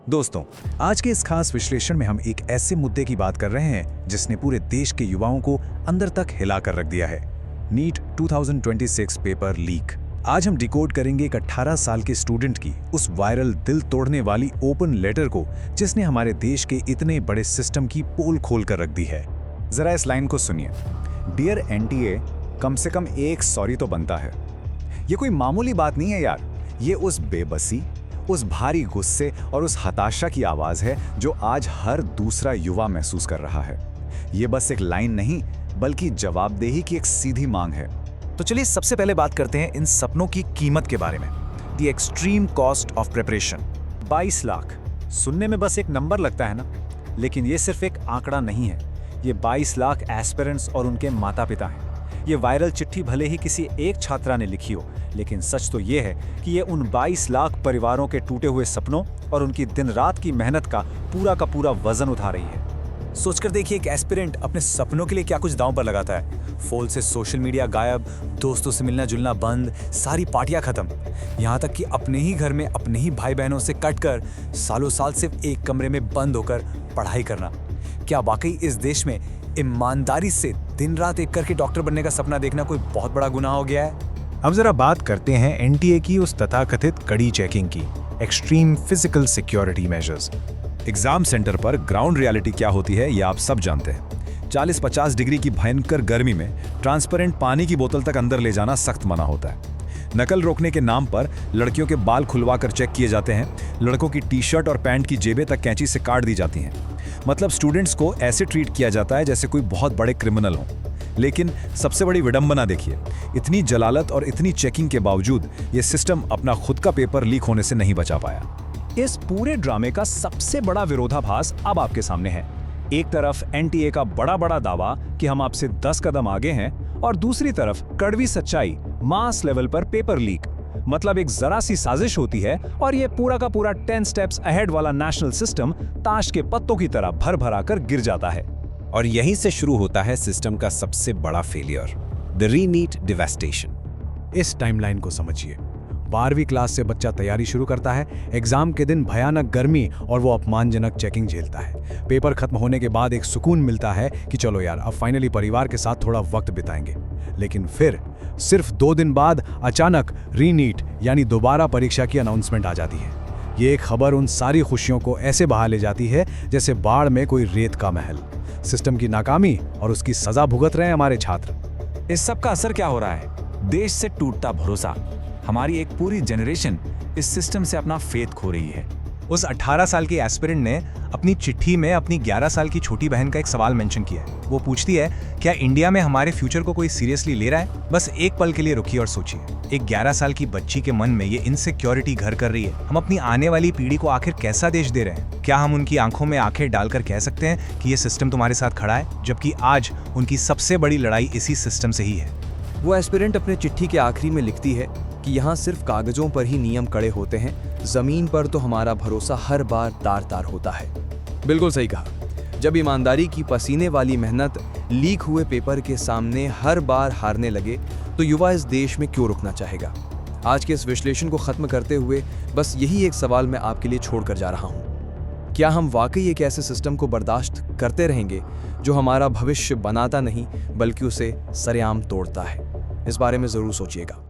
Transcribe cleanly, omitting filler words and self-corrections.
दोस्तों, आज के इस खास विश्लेषण में हम एक ऐसे मुद्दे की बात कर रहे हैं जिसने पूरे देश के युवाओं को अंदर तक हिला कर रख दिया है। NEET 2026 paper leak. आज हम डिकोड करेंगे एक 18 साल के स्टूडेंट की उस वायरल दिल तोड़ने वाली ओपन लेटर को जिसने हमारे देश के इतने बड़े सिस्टम की पोल खोल कर रख दी है। जरा इस लाइन को सुनिए। डियर एनटीए, कम से कम एक सॉरी तो बनता है। ये कोई मामूली बात नहीं है यार। ये उस बेबसी, उस भारी गुस्से और उस हताशा की आवाज है जो आज हर दूसरा युवा महसूस कर रहा है। ये बस एक लाइन नहीं बल्कि जवाबदेही की एक सीधी मांग है। तो चलिए सबसे पहले बात करते हैं इन सपनों की कीमत के बारे में। The extreme cost of preparation. 22 lakh सुनने में बस एक नंबर लगता है ना, लेकिन ये सिर्फ एक आंकड़ा नहीं है। ये 22 लाख एस्पिरेंट्स और उनके माता पिता हैं। ये वायरल चिट्ठी भले ही किसी एक छात्रा ने लिखी हो, लेकिन सच तो ये है कि ये उन 22 लाख परिवारों के टूटे हुए सपनों और उनकी दिन रात की मेहनत का पूरा वजन उठा रही है। सोचकर देखिए, एक एस्पिरेंट अपने सपनों के लिए क्या कुछ दांव पर लगाता है। फोन से सोशल मीडिया गायब, दोस्तों से मिलना जुलना बंद, सारी पार्टियां खत्म, यहाँ तक कि अपने ही घर में अपने ही भाई बहनों से कटकर सालों साल सिर्फ एक कमरे में बंद होकर पढ़ाई करना। क्या वाकई इस देश में ईमानदारी से दिन रात एक करके डॉक्टर बनने का सपना देखना कोई बहुत बड़ा गुनाह हो गया है? अब जरा बात करते हैं एनटीए की उस तथाकथित कड़ी चेकिंग की, extreme physical security measures. Exam centre पर ग्राउंड रियलिटी क्या होती है ये आप सब जानते हैं। 40-50 डिग्री की भयंकर गर्मी में ट्रांसपेरेंट पानी की बोतल तक अंदर ले जाना सख्त मना होता है। नकल रोकने के नाम पर लड़कियों के बाल खुलवाकर चेक किए जाते हैं। लड़कों की टी शर्ट और पैंट की जेबें तक कैंची से काट दी जाती हैं। मतलब स्टूडेंट्स को ऐसे ट्रीट किया जाता है जैसे कोई बहुत बड़े क्रिमिनल हो। लेकिन सबसे बड़ी विडंबना देखिए, इतनी जलालत और इतनी चेकिंग के बावजूद ये सिस्टम अपना खुद का पेपर लीक होने से नहीं बचा पाया। इस पूरे ड्रामे का सबसे बड़ा विरोधाभास अब आपके सामने है। एक तरफ एनटीए का बड़ा दावा कि हम आपसे 10 कदम आगे हैं, और दूसरी तरफ कड़वी सच्चाई, मास लेवल पर पेपर लीक। मतलब एक जरा सी साजिश होती है और ये पूरा का पूरा 10 स्टेप्स अहेड वाला नेशनल सिस्टम ताश के पत्तों की तरह भर भरा कर गिर जाता है। और यहीं से शुरू होता है सिस्टम का सबसे बड़ा फेलियर, द रीनीट डिवास्टेशन। इस टाइमलाइन को समझिए। 12वीं क्लास से बच्चा तैयारी शुरू करता है। एग्जाम के दिन भयानक गर्मी और वो अपमानजनक चेकिंग झेलता है। पेपर खत्म होने के बाद एक सुकून मिलता है कि चलो यार, अब फाइनली परिवार के साथ थोड़ा वक्त बिताएंगे। लेकिन फिर सिर्फ 2 दिन बाद अचानक रीनीट यानी दोबारा परीक्षा की अनाउंसमेंट आ जाती है। ये एक खबर उन सारी खुशियों को ऐसे बहा ले जाती है जैसे बाढ़ में कोई रेत का महल। सिस्टम की नाकामी और उसकी सजा भुगत रहे हैं हमारे छात्र। इस सब का असर क्या हो रहा है? देश से टूटता भरोसा। हमारी एक पूरी जनरेशन इस सिस्टम से अपना फेथ खो रही है। उस 18 साल की एस्पिरेंट ने अपनी चिट्ठी में अपनी 11 साल की छोटी बहन का एक सवाल मेंशन किया है। वो पूछती है, क्या इंडिया में हमारे फ्यूचर को कोई सीरियसली ले रहा है? बस एक पल के लिए रुकिए और सोचिए। एक 11 साल की बच्ची के मन में ये इनसिक्योरिटी घर कर रही है। हम अपनी आने वाली पीढ़ी को आखिर कैसा देश दे रहे हैं? क्या हम उनकी आंखों में आंखें डालकर कह सकते हैं कि ये सिस्टम तुम्हारे साथ खड़ा है, जबकि आज उनकी सबसे बड़ी लड़ाई इसी सिस्टम से ही है? वो एस्पिरेंट अपने चिट्ठी के आखिरी में लिखती है कि यहाँ सिर्फ कागजों पर ही नियम कड़े होते हैं, जमीन पर तो हमारा भरोसा हर बार तार-तार होता है। बिल्कुल सही कहा। जब ईमानदारी की पसीने वाली मेहनत लीक हुए पेपर के सामने हर बार हारने लगे तो युवा इस देश में क्यों रुकना चाहेगा? आज के इस विश्लेषण को खत्म करते हुए बस यही एक सवाल मैं आपके लिए छोड़कर जा रहा हूँ। क्या हम वाकई एक ऐसे सिस्टम को बर्दाश्त करते रहेंगे जो हमारा भविष्य बनाता नहीं बल्कि उसे सरेआम तोड़ता है? इस बारे में जरूर सोचिएगा।